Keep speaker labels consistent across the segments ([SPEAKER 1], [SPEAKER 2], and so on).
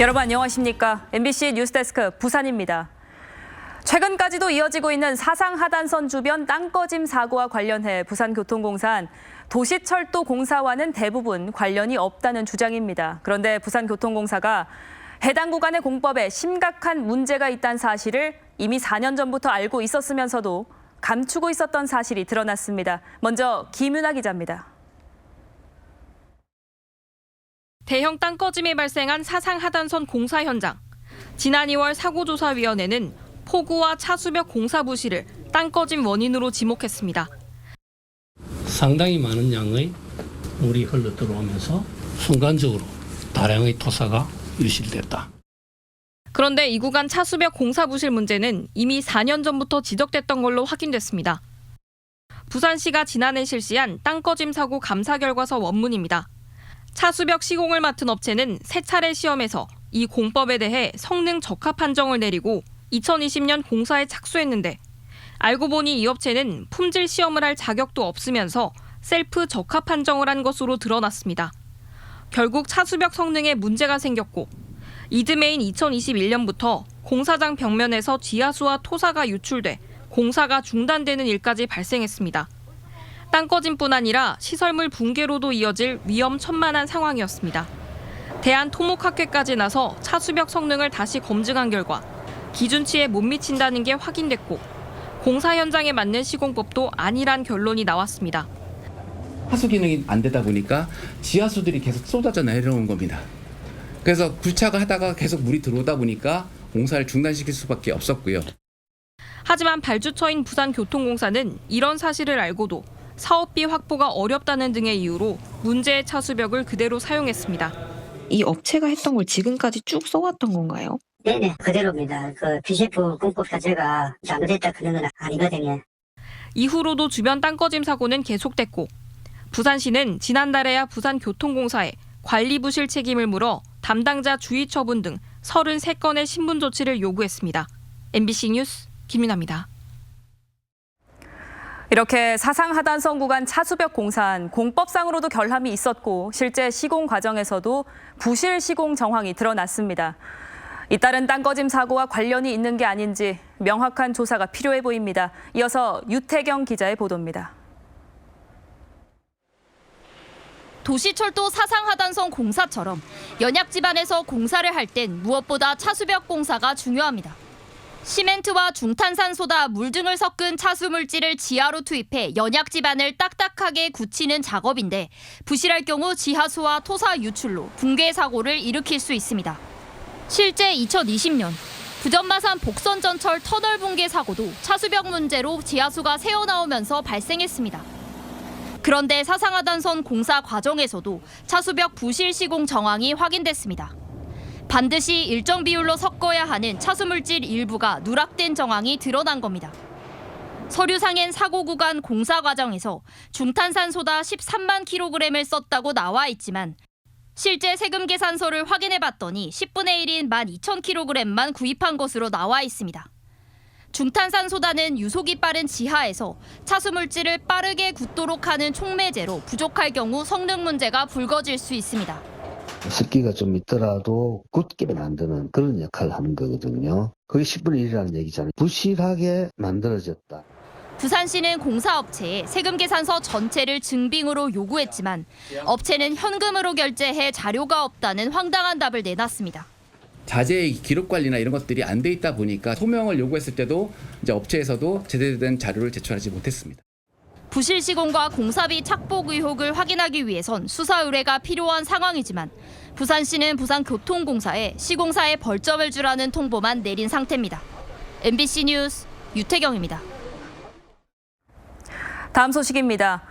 [SPEAKER 1] 여러분 안녕하십니까? MBC 뉴스데스크 부산입니다. 최근까지도 이어지고 있는 사상하단선 주변 땅꺼짐 사고와 관련해 부산교통공사는 도시철도공사와는 대부분 관련이 없다는 주장입니다. 그런데 부산교통공사가 해당 구간의 공법에 심각한 문제가 있다는 사실을 이미 4년 전부터 알고 있었으면서도 감추고 있었던 사실이 드러났습니다. 먼저 김윤아 기자입니다.
[SPEAKER 2] 대형 땅꺼짐이 발생한 사상하단선 공사 현장. 지난 2월 사고조사위원회는 포구와 차수벽 공사 부실을 땅꺼짐 원인으로 지목했습니다.
[SPEAKER 3] 상당히 많은 양의 물이 흘러 들어오면서 순간적으로 다량의 토사가 유실됐다.
[SPEAKER 2] 그런데 이 구간 차수벽 공사 부실 문제는 이미 4년 전부터 지적됐던 걸로 확인됐습니다. 부산시가 지난해 실시한 땅꺼짐 사고 감사 결과서 원문입니다. 차수벽 시공을 맡은 업체는 3차례 시험에서 이 공법에 대해 성능 적합 판정을 내리고 2020년 공사에 착수했는데 알고 보니 이 업체는 품질 시험을 할 자격도 없으면서 셀프 적합 판정을 한 것으로 드러났습니다. 결국 차수벽 성능에 문제가 생겼고 이듬해인 2021년부터 공사장 벽면에서 지하수와 토사가 유출돼 공사가 중단되는 일까지 발생했습니다. 땅꺼짐뿐 아니라 시설물 붕괴로도 이어질 위험천만한 상황이었습니다. 대한토목학회까지 나서 차수벽 성능을 다시 검증한 결과 기준치에 못 미친다는 게 확인됐고 공사 현장에 맞는 시공법도 아니란 결론이 나왔습니다.
[SPEAKER 4] 하수 기능이 안 되다 보니까 지하수들이 계속 쏟아져 내려오는 겁니다. 그래서 굴착을 하다가 계속 물이 들어오다 보니까 공사를 중단시킬 수밖에 없었고요.
[SPEAKER 2] 하지만 발주처인 부산교통공사는 이런 사실을 알고도 사업비 확보가 어렵다는 등의 이유로 문제의 차수벽을 그대로 사용했습니다.
[SPEAKER 5] 이 업체가 했던 걸 지금까지 쭉 써왔던 건가요?
[SPEAKER 6] 네네, 그대로입니다. 그 BCF 공법 자체가 잘못했다 그런 건 아니거든요.
[SPEAKER 2] 이후로도 주변 땅꺼짐 사고는 계속됐고 부산시는 지난달에야 부산교통공사에 관리 부실 책임을 물어 담당자 주의 처분 등 33건의 신분 조치를 요구했습니다. MBC 뉴스 김윤아입니다.
[SPEAKER 1] 이렇게 사상하단선 구간 차수벽 공사는 공법상으로도 결함이 있었고 실제 시공 과정에서도 부실 시공 정황이 드러났습니다. 잇따른 땅꺼짐 사고와 관련이 있는 게 아닌지 명확한 조사가 필요해 보입니다. 이어서 유태경 기자의 보도입니다.
[SPEAKER 7] 도시철도 사상하단선 공사처럼 연약 지반에서 공사를 할 땐 무엇보다 차수벽 공사가 중요합니다. 시멘트와 중탄산소다, 물 등을 섞은 차수 물질을 지하로 투입해 연약 지반을 딱딱하게 굳히는 작업인데 부실할 경우 지하수와 토사 유출로 붕괴 사고를 일으킬 수 있습니다. 실제 2020년 부전마산 복선전철 터널 붕괴 사고도 차수벽 문제로 지하수가 새어나오면서 발생했습니다. 그런데 사상하단선 공사 과정에서도 차수벽 부실 시공 정황이 확인됐습니다. 반드시 일정 비율로 섞어야 하는 차수물질 일부가 누락된 정황이 드러난 겁니다. 서류상엔 사고 구간 공사 과정에서 중탄산소다 13만 kg을 썼다고 나와 있지만 실제 세금 계산서를 확인해봤더니 10분의 1인 12,000kg만 구입한 것으로 나와 있습니다. 중탄산소다는 유속이 빠른 지하에서 차수물질을 빠르게 굳도록 하는 촉매제로 부족할 경우 성능 문제가 불거질 수 있습니다.
[SPEAKER 8] 습기가 좀 있더라도 굳게 만드는 그런 역할을 하는 거거든요. 그게 10분의 1이라는 얘기잖아요. 부실하게 만들어졌다.
[SPEAKER 7] 부산시는 공사업체에 세금 계산서 전체를 증빙으로 요구했지만 업체는 현금으로 결제해 자료가 없다는 황당한 답을 내놨습니다.
[SPEAKER 4] 자재의 기록 관리나 이런 것들이 안 돼 있다 보니까 소명을 요구했을 때도 이제 업체에서도 제대로 된 자료를 제출하지 못했습니다.
[SPEAKER 7] 부실 시공과 공사비 착복 의혹을 확인하기 위해선 수사 의뢰가 필요한 상황이지만 부산시는 부산교통공사에 시공사에 벌점을 주라는 통보만 내린 상태입니다. MBC 뉴스 유태경입니다.
[SPEAKER 1] 다음 소식입니다.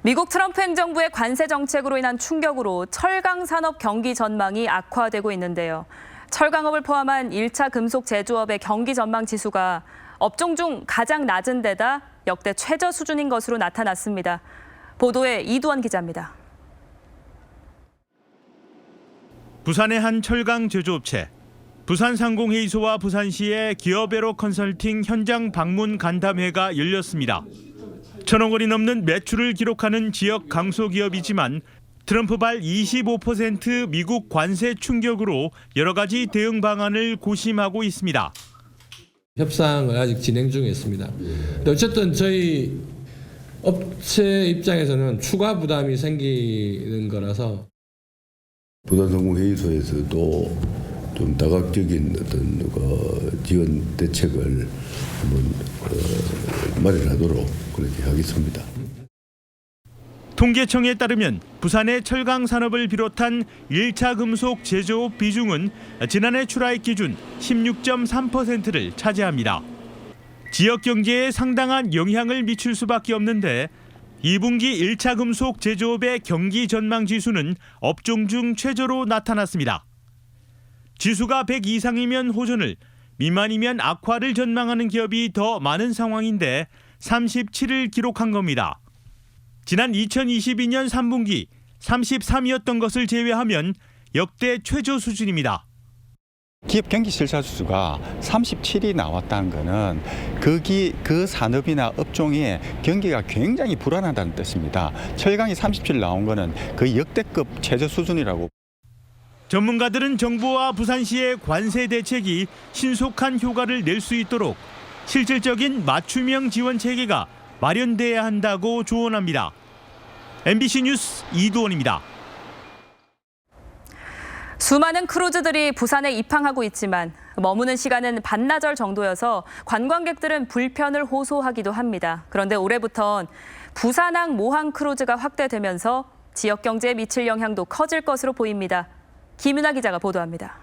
[SPEAKER 1] 미국 트럼프 행정부의 관세 정책으로 인한 충격으로 철강 산업 경기 전망이 악화되고 있는데요. 철강업을 포함한 1차 금속 제조업의 경기 전망 지수가 업종 중 가장 낮은 데다 역대 최저 수준인 것으로 나타났습니다. 보도에 이두원 기자입니다.
[SPEAKER 9] 부산의 한 철강 제조업체. 부산상공회의소와 부산시의 기업애로 컨설팅 현장 방문 간담회가 열렸습니다. 1,000억 원이 넘는 매출을 기록하는 지역 강소기업이지만 트럼프발 25% 미국 관세 충격으로 여러 가지 대응 방안을 고심하고 있습니다.
[SPEAKER 10] 협상을 아직 진행 중에 있습니다. 어쨌든 저희 업체 입장에서는 추가 부담이 생기는 거라서
[SPEAKER 11] 부산상공회의소에서도 좀 다각적인 어떤 지원 대책을 한번 마련하도록 그렇게 하겠습니다.
[SPEAKER 9] 통계청에 따르면 부산의 철강 산업을 비롯한 1차 금속 제조업 비중은 지난해 출하액 기준 16.3%를 차지합니다. 지역 경제에 상당한 영향을 미칠 수밖에 없는데 2분기 1차 금속 제조업의 경기 전망 지수는 업종 중 최저로 나타났습니다. 지수가 100 이상이면 호전을, 미만이면 악화를 전망하는 기업이 더 많은 상황인데 37을 기록한 겁니다. 지난 2022년 3분기 33이었던 것을 제외하면 역대 최저 수준입니다.
[SPEAKER 12] 기업 경기 실사 지수가 37이 나왔다는 것은 그 산업이나 업종의 경기가 굉장히 불안하다는 뜻입니다. 철강이 37 나온 것은 거의 역대급 최저 수준이라고.
[SPEAKER 9] 전문가들은 정부와 부산시의 관세 대책이 신속한 효과를 낼 수 있도록 실질적인 맞춤형 지원 체계가 마련돼야 한다고 조언합니다. MBC 뉴스 이두원입니다.
[SPEAKER 1] 수많은 크루즈들이 부산에 입항하고 있지만 머무는 시간은 반나절 정도여서 관광객들은 불편을 호소하기도 합니다. 그런데 올해부턴 부산항 모항 크루즈가 확대되면서 지역 경제에 미칠 영향도 커질 것으로 보입니다. 김윤아 기자가 보도합니다.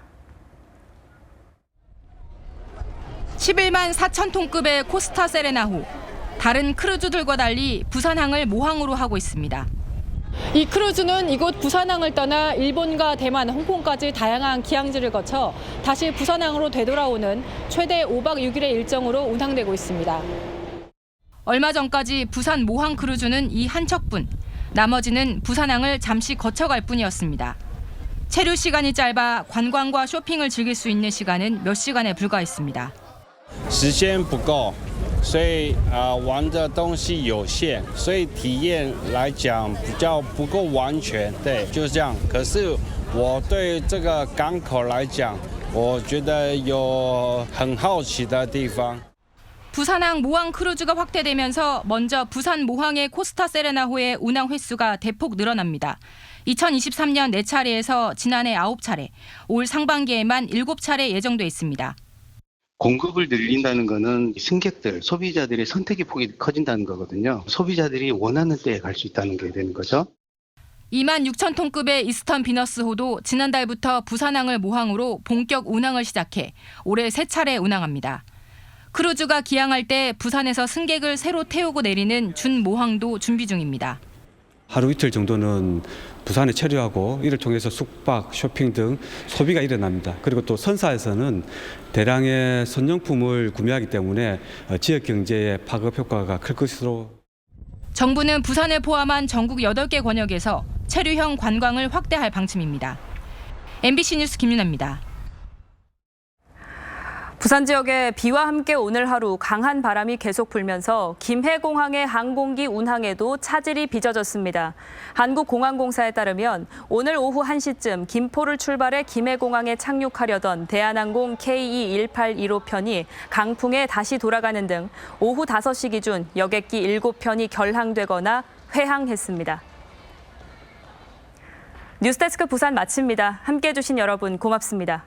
[SPEAKER 2] 11만 4천 톤급의 코스타 세레나호. 다른 크루즈들과 달리 부산항을 모항으로 하고 있습니다. 이 크루즈는 이곳 부산항을 떠나 일본과 대만, 홍콩까지 다양한 기항지를 거쳐 다시 부산항으로 되돌아오는 최대 5박 6일의 일정으로 운항되고 있습니다. 얼마 전까지 부산 모항 크루즈는 이 한 척뿐, 나머지는 부산항을 잠시 거쳐갈 뿐이었습니다. 체류 시간이 짧아 관광과 쇼핑을 즐길 수 있는 시간은 몇 시간에 불과했습니다.
[SPEAKER 13] 时间不够所以玩的东西有限所以体验来讲比较不够完全对就是这样可是我对这个港口来讲我觉得有很好奇的地方
[SPEAKER 2] 부산항 모항 크루즈가 확대되면서 먼저 부산 모항의 코스타 세레나호의 운항 횟수가 대폭 늘어납니다. 2023년 4차례에서 지난해 9차례, 올 상반기에만 7차례 예정돼 있습니다.
[SPEAKER 14] 공급을 늘린다는 것은 승객들, 소비자들의 선택의 폭이 커진다는 거거든요. 소비자들이 원하는 때에 갈 수 있다는 게 되는 거죠.
[SPEAKER 2] 2만 6천 톤급의 이스턴 비너스호도 지난달부터 부산항을 모항으로 본격 운항을 시작해 올해 3차례 운항합니다. 크루즈가 기항할 때 부산에서 승객을 새로 태우고 내리는 준모항도 준비 중입니다.
[SPEAKER 15] 하루 이틀 정도는 부산에 체류하고 이를 통해서 숙박, 쇼핑 등 소비가 일어납니다. 그리고 또 선사에서는 대량의 선용품을 구매하기 때문에 지역 경제에 파급 효과가 클 것으로.
[SPEAKER 2] 정부는 부산을 포함한 전국 8개 권역에서 체류형 관광을 확대할 방침입니다. MBC 뉴스 김윤아입니다.
[SPEAKER 1] 부산 지역에 비와 함께 오늘 하루 강한 바람이 계속 불면서 김해공항의 항공기 운항에도 차질이 빚어졌습니다. 한국공항공사에 따르면 오늘 오후 1시쯤 김포를 출발해 김해공항에 착륙하려던 대한항공 KE1815편이 강풍에 다시 돌아가는 등 오후 5시 기준 여객기 7편이 결항되거나 회항했습니다. 뉴스데스크 부산 마칩니다. 함께해 주신 여러분 고맙습니다.